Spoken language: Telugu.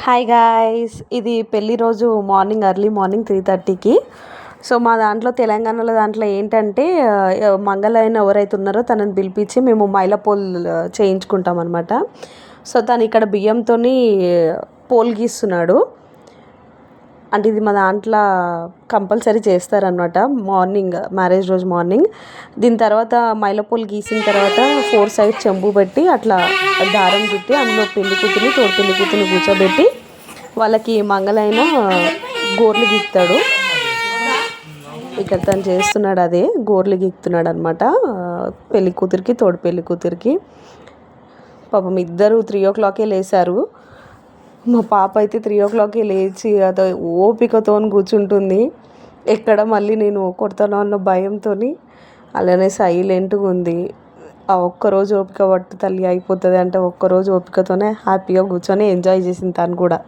హాయ్ గాయ్స్, ఇది పెళ్లి రోజు ఎర్లీ మార్నింగ్ 3:30కి. సో మా దాంట్లో తెలంగాణలో ఏంటంటే మంగళైన ఎవరైతే ఉన్నారో తనని పిలిపించి మేము మైలపోల్ చేయించుకుంటాం అనమాట. సో తను ఇక్కడ బియ్యంతో పోల్ గీస్తున్నాడు. అంటే ఇది మా దాంట్లో కంపల్సరీ చేస్తారనమాట. మార్నింగ్ మ్యారేజ్ రోజు మార్నింగ్ దీని తర్వాత మైలపోల్ గీసిన తర్వాత 4 సైడ్ చెంబు పెట్టి అట్లా దారం చుట్టి అందులో పెళ్లి కూతుర్ని తోడు పెళ్లి కూతుర్ని కూర్చోబెట్టి వాళ్ళకి మంగళైన గోర్లు గీక్తాడు. ఇక్కడ తను చేస్తున్నాడు, అదే గోర్లు గీక్తున్నాడు అనమాట పెళ్లి కూతురికి తోడు పెళ్లి కూతురికి. పాపం ఇద్దరు 3 o'clockకే లేచారు. మా పాప అయితే 3 o'clockకే లేచి అదో ఓపికతో కూర్చుంటుంది. ఎక్కడ మళ్ళీ నేను కొడతాను అన్న భయంతో అలానే సైలెంట్గా ఉంది. ఆ ఒక్కరోజు ఓపిక పట్టు తల్లి అయిపోతుంది అంటే ఒక్కరోజు ఓపికతోనే హ్యాపీగా కూర్చొని ఎంజాయ్ చేసింది తను కూడా.